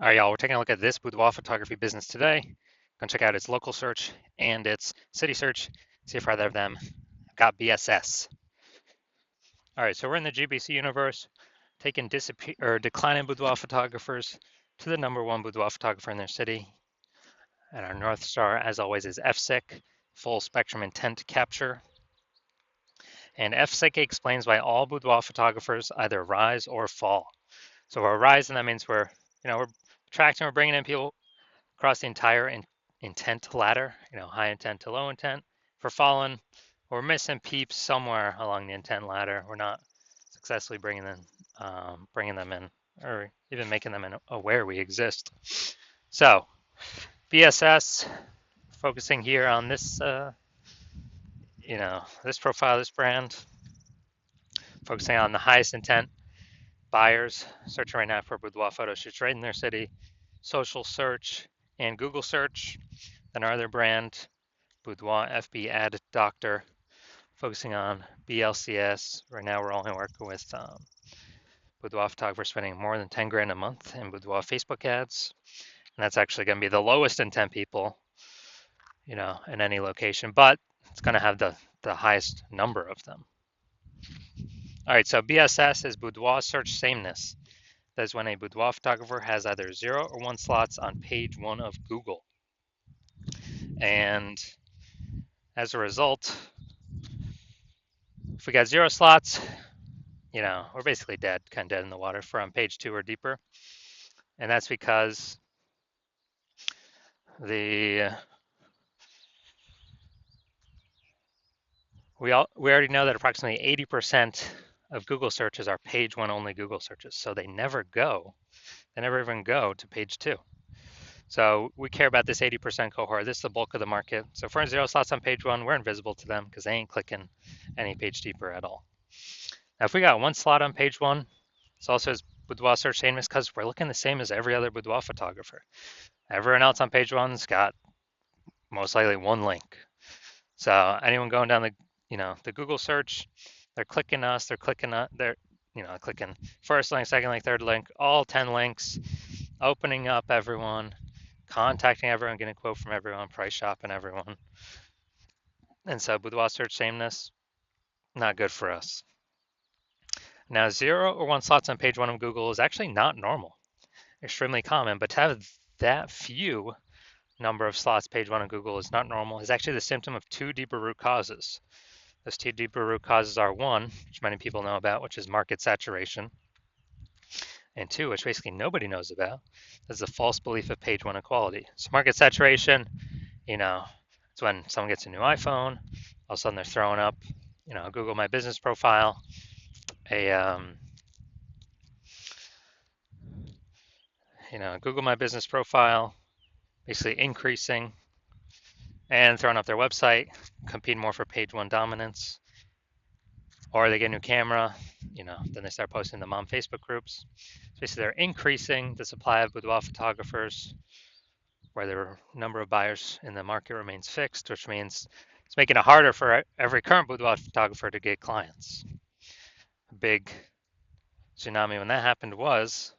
All right, y'all, we're taking a look at this boudoir photography business today. Gonna check out its local search and its city search, see if either of them got BSS. All right, so we're in the GBC universe, taking declining boudoir photographers to the number one boudoir photographer in their city. And our North Star, as always, is FSIC, full spectrum intent capture. And FSIC explains why all boudoir photographers either rise or fall. So we're rising, that means we're attracting, we're bringing in people across the entire intent ladder, high intent to low intent. If we're falling, we're missing peeps somewhere along the intent ladder. We're not successfully bringing them in, or even making them aware we exist. So, BSS, focusing here on this, this profile, this brand, focusing on the highest intent buyers, searching right now for boudoir photo shoots right in their city, social search, and Google search. Then our other brand, Boudoir FB Ad Doctor, focusing on BLCS. Right now, we're only working with boudoir photographers spending more than 10 grand a month in boudoir Facebook ads. And that's actually going to be the lowest intent people, in any location, but it's going to have the highest number of them. All right, so BSS is boudoir search sameness. That is when a boudoir photographer has either 0 or 1 slots on page 1 of Google. And as a result, if we got 0 slots, we're basically dead, kind of dead in the water for on page 2 or deeper. And that's because we already know that approximately 80% of Google searches are page 1 only Google searches. So they never even go to page 2. So we care about this 80% cohort. This is the bulk of the market. So if we're in 0 slots on page 1, we're invisible to them because they ain't clicking any page deeper at all. Now, if we got 1 slot on page 1, it's also as boudoir search sameness because we're looking the same as every other boudoir photographer. Everyone else on page 1's got most likely 1 link. So anyone going down the Google search, they're clicking us, they're clicking first link, second link, third link, all 10 links, opening up everyone, contacting everyone, getting a quote from everyone, price shopping everyone. And so boudoir search sameness, not good for us. Now, 0 or 1 slots on page 1 of Google is actually not normal, extremely common, but to have that few number of slots page 1 of Google is not normal, is actually the symptom of 2 deeper root causes. Those 2 deeper root causes are 1, which many people know about, which is market saturation, and 2, which basically nobody knows about, is the false belief of page 1 equality. So market saturation, it's when someone gets a new iPhone, all of a sudden they're throwing up, Google My Business profile, Google My Business profile, basically increasing and throwing up their website, competing more for page 1 dominance. Or they get a new camera, then they start posting them on Facebook groups. So basically they're increasing the supply of boudoir photographers where the number of buyers in the market remains fixed, which means it's making it harder for every current boudoir photographer to get clients. A big tsunami when that happened was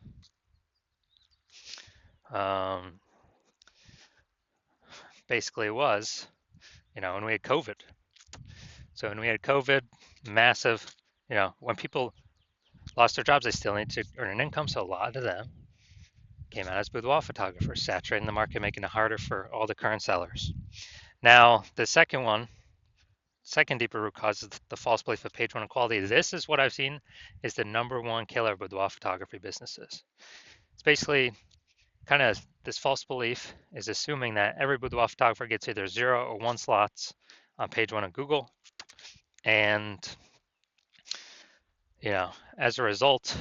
when we had COVID. So when we had COVID, massive, when people lost their jobs, they still need to earn an income. So a lot of them came out as boudoir photographers, saturating the market, making it harder for all the current sellers. Now, the second deeper root cause is the false belief of page 1 equality. This is what I've seen is the number 1 killer of boudoir photography businesses. It's basically kind of this false belief is assuming that every boudoir photographer gets either 0 or 1 slots on page 1 of Google. And, as a result,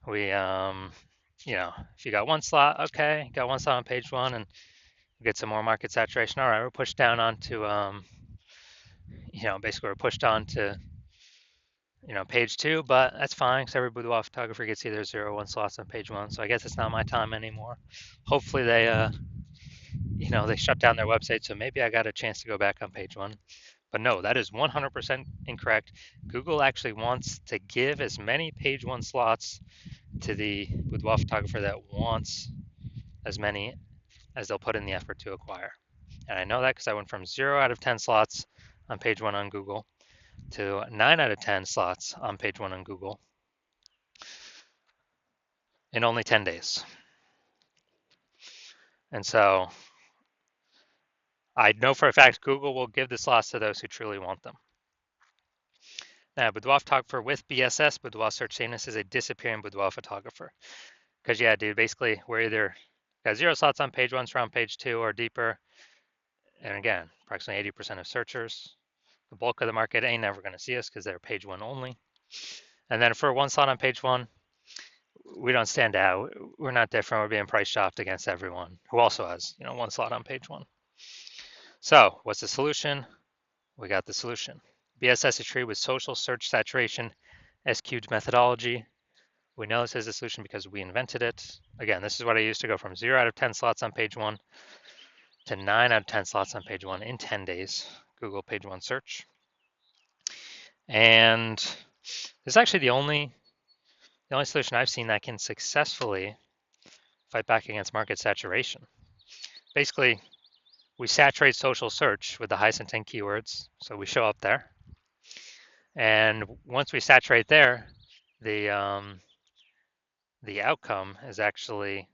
we, if you got 1 slot, okay, got 1 slot on page 1 and get some more market saturation. All right, we're pushed down onto, basically we're pushed on to, page 2, but that's fine because every boudoir photographer gets either 0 or 1 slots on page 1. So I guess it's not my time anymore. Hopefully they, they shut down their website. So maybe I got a chance to go back on page 1. But no, that is 100% incorrect. Google actually wants to give as many page 1 slots to the boudoir photographer that wants as many as they'll put in the effort to acquire. And I know that because I went from 0 out of 10 slots on page 1 on Google to 9 out of 10 slots on page 1 on Google in only 10 days. And so I know for a fact Google will give the slots to those who truly want them. Now, boudoir photographer with BSS, boudoir search sameness, is a disappearing boudoir photographer. Because yeah, dude, basically we're either got 0 slots on page 1, so on page 2 or deeper. And again, approximately 80% of searchers. The bulk of the market ain't never going to see us because they're page 1 only. And then for 1 slot on page 1, we don't stand out. We're not different. We're being price shopped against everyone who also has, 1 slot on page 1. So what's the solution? We got the solution. BSS tree with social search saturation, SQ'd methodology. We know this is a solution because we invented it. Again, this is what I used to go from 0 out of 10 slots on page 1 to 9 out of 10 slots on page 1 in 10 days. Google page 1 search. And this is actually the only solution I've seen that can successfully fight back against market saturation. Basically, we saturate social search with the highest intent keywords, so we show up there. And once we saturate there, the outcome is actually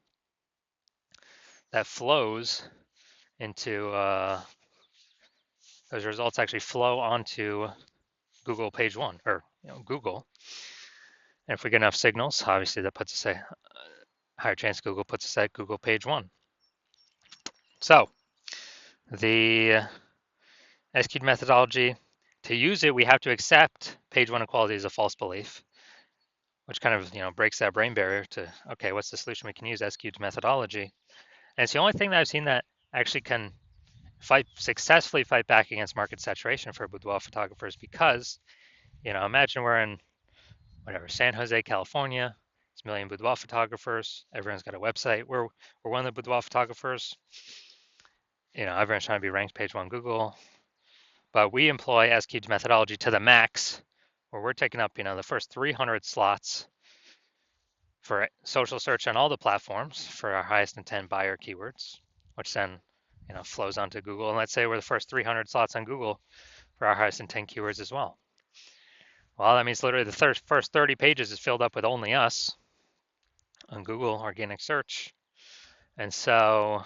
that flows into those results actually flow onto Google page 1 or Google. And if we get enough signals, obviously that puts us a higher chance Google puts us at Google page 1. So the SQ'd methodology, to use it, we have to accept page 1 equality as a false belief, which kind of breaks that brain barrier to, okay, what's the solution? We can use SQ'd methodology. And it's the only thing that I've seen that actually can successfully fight back against market saturation for boudoir photographers, because imagine we're in San Jose, California. It's a million boudoir photographers. Everyone's got a website. We're one of the boudoir photographers. Everyone's trying to be ranked page 1 Google, but we employ SQ'd methodology to the max, where we're taking up the first 300 slots for social search on all the platforms for our highest intent buyer keywords, which then flows onto Google. And let's say we're the first 300 slots on Google for our highest intent keywords as well. Well, that means literally the first 30 pages is filled up with only us on Google organic search. And so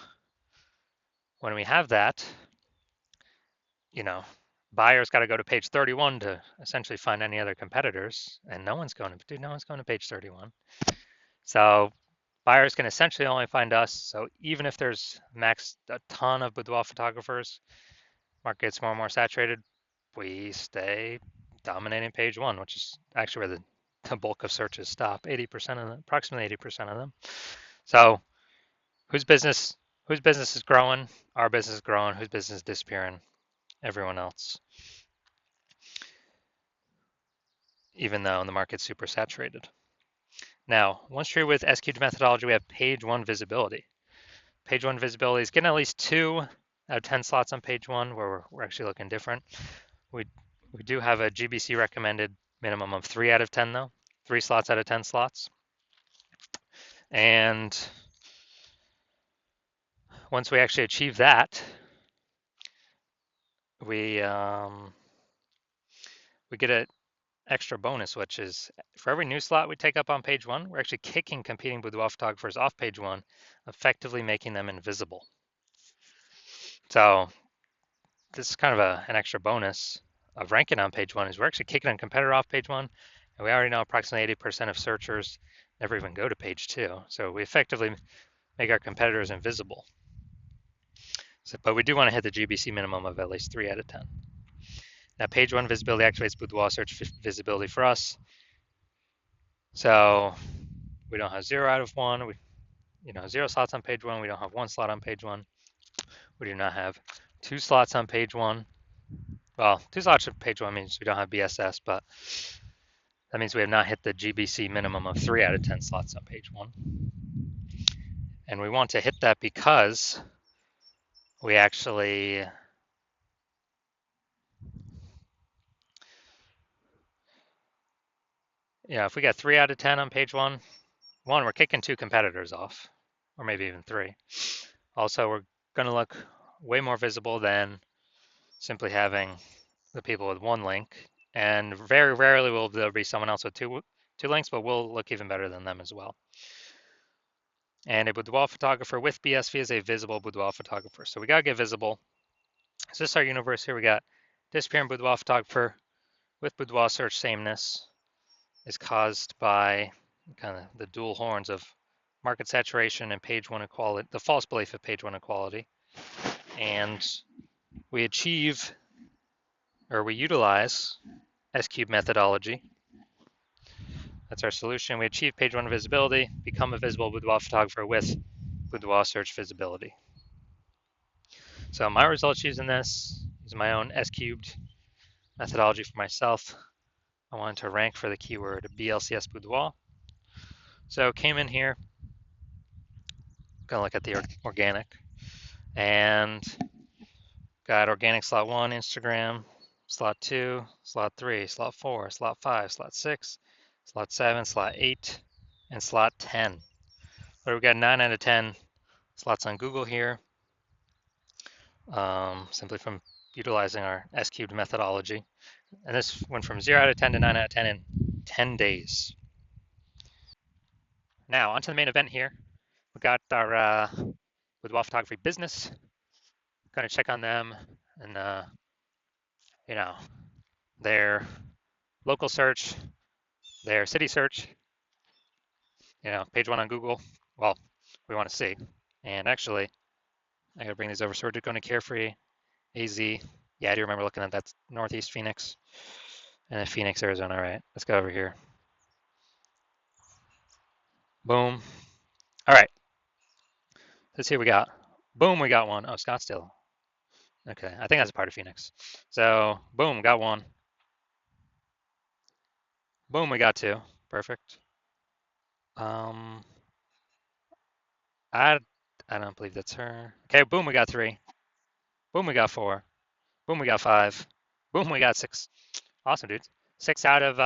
when we have that, buyers got to go to page 31 to essentially find any other competitors, and no one's going to page 31. So buyers can essentially only find us. So even if there's max a ton of boudoir photographers, market gets more and more saturated, we stay dominating page 1, which is actually where the bulk of searches stop. 80% of them, approximately 80% of them. So whose business is growing? Our business is growing. Whose business is disappearing? Everyone else. Even though the market's super saturated. Now, once you're with SQ'd methodology, we have page 1 visibility. Page 1 visibility is getting at least 2 out of 10 slots on page 1, where we're actually looking different. We do have a GBC recommended minimum of 3 out of 10 though, 3 slots out of 10 slots. And once we actually achieve that, we get an extra bonus, which is for every new slot we take up on page 1, we're actually kicking competing boudoir photographers off page 1, effectively making them invisible. So this is kind of an extra bonus of ranking on page 1, is we're actually kicking a competitor off page 1, and we already know approximately 80% of searchers never even go to page 2. So we effectively make our competitors invisible. But we do want to hit the GBC minimum of at least 3 out of 10. Now, page 1 visibility activates boudoir search visibility for us. So we don't have 0 out of 1. We, 0 slots on page 1. We don't have 1 slot on page 1. We do not have 2 slots on page 1. Well, 2 slots on page 1 means we don't have BSS, but that means we have not hit the GBC minimum of 3 out of 10 slots on page 1. And we want to hit that because we actually if we got 3 out of 10 on page 1, one, we're kicking 2 competitors off, or maybe even 3. Also, we're going to look way more visible than simply having the people with 1 link. And very rarely will there be someone else with two links, but we'll look even better than them as well. And a boudoir photographer with BSV is a visible boudoir photographer. So we got to get visible. So this is our universe here. We got disappearing boudoir photographer with boudoir search sameness is caused by kind of the dual horns of market saturation and page 1 equality, the false belief of page 1 equality. And we achieve, or we utilize S-cube methodology. That's our solution. We achieve page 1 visibility, become a visible boudoir photographer with boudoir search visibility. So my results using this is my own S-cubed methodology for myself. I wanted to rank for the keyword BLCS boudoir. So came in here, gonna look at the organic, and got organic slot 1, Instagram, slot 2, slot 3, slot 4, slot 5, slot 6, slot 7, slot 8, and slot 10. But we got 9 out of 10 slots on Google here, simply from utilizing our S-cubed methodology. And this went from 0 out of 10 to 9 out of 10 in 10 days. Now, onto the main event here. We got our Boudoir photography business. Going to check on them and, you know, their local search, their city search, page 1 on Google. Well, we want to see. And actually, I got to bring these over. So we're going to Carefree, AZ. Yeah, I do remember looking at that. Northeast Phoenix and then Phoenix, Arizona. All right, let's go over here. Boom. All right. Let's see what we got. Boom, we got one. Oh, Scottsdale. Okay, I think that's a part of Phoenix. So, boom, got one. Boom, we got 2. Perfect. I don't believe that's her. Okay, boom, we got 3. Boom, we got 4. Boom, we got 5. Boom, we got 6. Awesome, dudes. 6 out of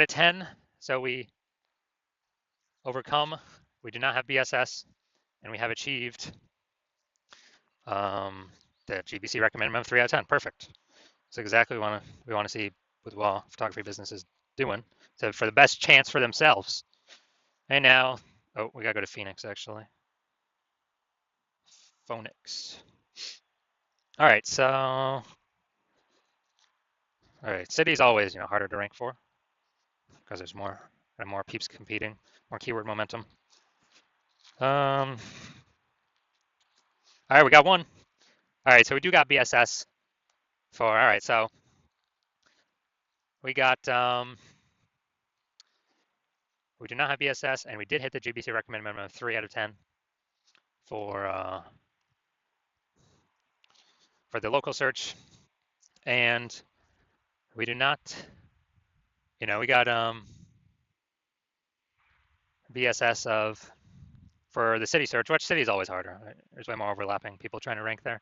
10. So we overcome. We do not have BSS, and we have achieved the GBC recommended minimum 3 out of 10. Perfect. So exactly what we want to see boudoir photography businesses doing. So for the best chance for themselves. And now, oh, we gotta go to Phoenix actually. Phoenix. All right, so, all right, city's always harder to rank for because there's more peeps competing, more keyword momentum. All right, we got 1. All right, so we do got BSS for, all right, so we got, we do not have BSS, and we did hit the GBC recommended minimum of 3 out of 10 for the local search, and we do not, we got BSS of for the city search, which city is always harder. Right? There's way more overlapping people trying to rank there.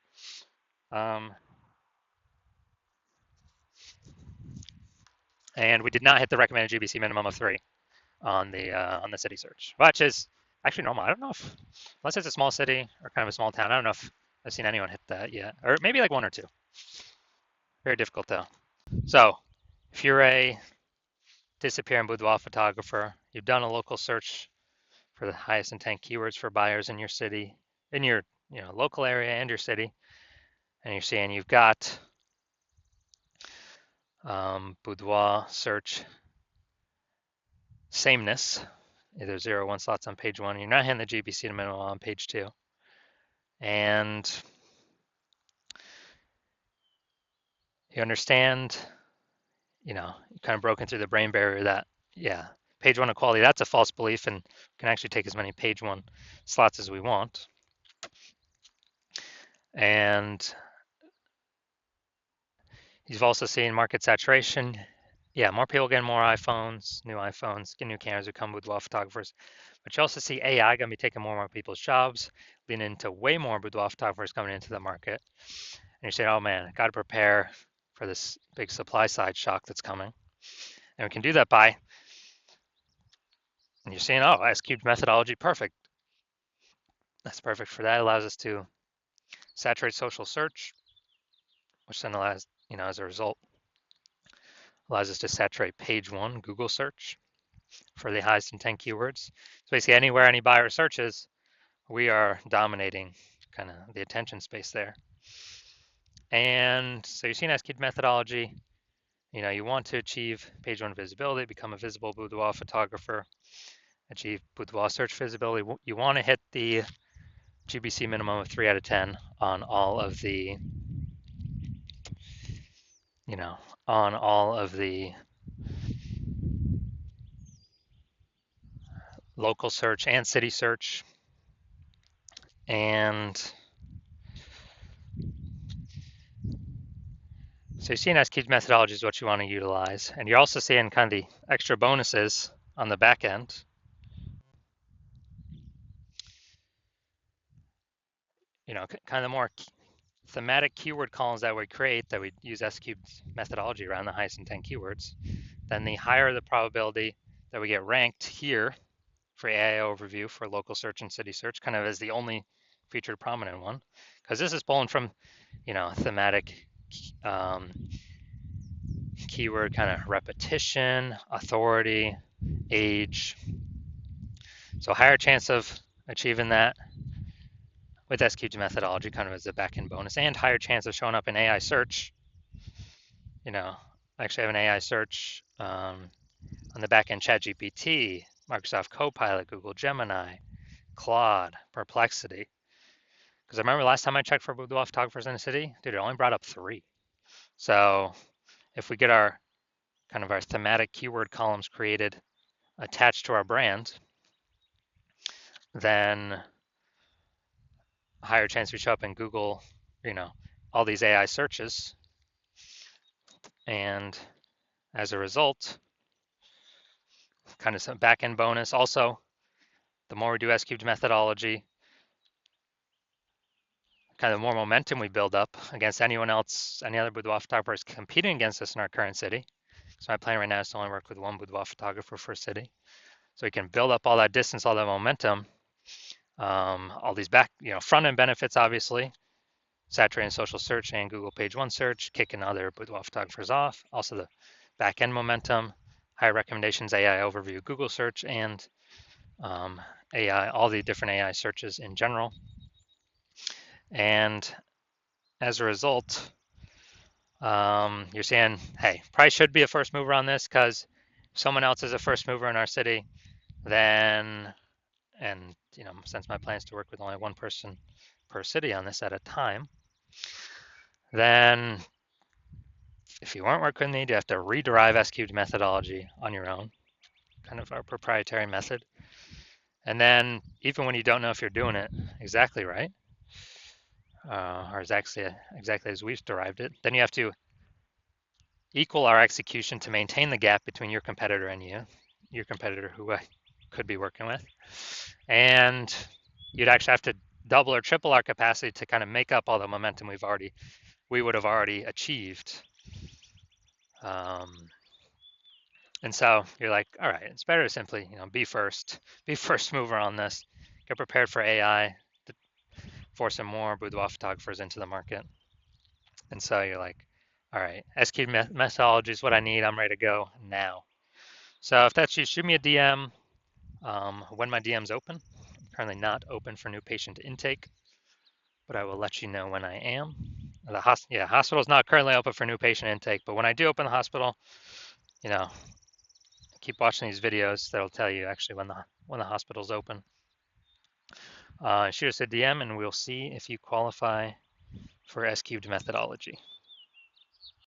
And we did not hit the recommended GBC minimum of 3 on the city search, which is actually normal. I don't know if, unless it's a small city or kind of a small town, I don't know if I've seen anyone hit that yet, or maybe like 1 or 2. Very difficult though. So if you're a disappearing boudoir photographer, you've done a local search for the highest intent keywords for buyers in your city, in your local area and your city, and you're seeing you've got boudoir search sameness, either 0 or 1 slots on page 1. You're not hitting the GBC minimum on page 2, and you understand, you kind of broken through the brain barrier that page 1 equality, that's a false belief, and we can actually take as many page 1 slots as we want. And you've also seen market saturation. Yeah, more people getting more iPhones, new iPhones, get new cameras, become boudoir photographers. But you also see AI going to be taking more and more people's jobs, leading into way more boudoir photographers coming into the market. And you say, oh man, got to prepare for this big supply side shock that's coming. And we can do that by And you're seeing, oh, S cubed methodology, perfect. That's perfect for that. It allows us to saturate social search, which then allows, as a result, allows us to saturate page one Google search for the highest intent keywords. So basically anywhere any buyer searches, we are dominating kind of the attention space there. And so you're seeing S-cubed methodology. You want to achieve page one visibility, become a visible boudoir photographer, achieve boudoir search visibility. You want to hit the GBC minimum of 3 out of 10 on all of the, on all of the local search and city search. And so you're seeing S-cubed methodology is what you want to utilize. And you're also seeing kind of the extra bonuses on the back end. Kind of more thematic keyword columns that we create that we use S-cubed methodology around the highest intent keywords, then the higher the probability that we get ranked here for AI overview for local search and city search, kind of as the only featured prominent one, because this is pulling from, thematic keyword kind of repetition, authority, age. So higher chance of achieving that with S-cubed methodology kind of as a back-end bonus, and higher chance of showing up in AI search. I actually have an AI search on the back-end ChatGPT, Microsoft Copilot, Google Gemini, Claude, Perplexity. Because I remember last time I checked for boudoir photographers in the city, dude, it only brought up 3. So if we get our kind of our thematic keyword columns created attached to our brand, then a higher chance we show up in Google, all these AI searches. And as a result, kind of some back-end bonus. Also, the more we do S-cubed methodology, kind of more momentum we build up against anyone else, any other boudoir photographers competing against us in our current city. So my plan right now is to only work with one boudoir photographer for a city. So we can build up all that distance, all that momentum, all these front-end benefits, obviously, saturating social search and Google page one search, kicking other boudoir photographers off. Also the back-end momentum, high recommendations, AI overview, Google search, and AI, all the different AI searches in general. And as a result, you're saying, hey, probably should be a first mover on this because if someone else is a first mover in our city, then, and since my plan is to work with only one person per city on this at a time, then if you weren't working with me, you have to rederive S-cubed methodology on your own, kind of our proprietary method. And then even when you don't know if you're doing it exactly right, or exactly as we've derived it, then you have to equal our execution to maintain the gap between your competitor and your competitor who I could be working with. And you'd actually have to double or triple our capacity to kind of make up all the momentum we would have already achieved. And so you're like, all right, it's better to simply, be first mover on this, get prepared for AI, to force some more boudoir photographers into the market. And so you're like, all right, S-cubed methodology is what I need. I'm ready to go now. So if that's you, shoot me a DM when my DM's open. I'm currently not open for new patient intake, but I will let you know when I am. The hospital is not currently open for new patient intake, but when I do open the hospital, keep watching these videos. That'll tell you actually when the hospital's open. Shoot us a DM and we'll see if you qualify for S-cubed methodology.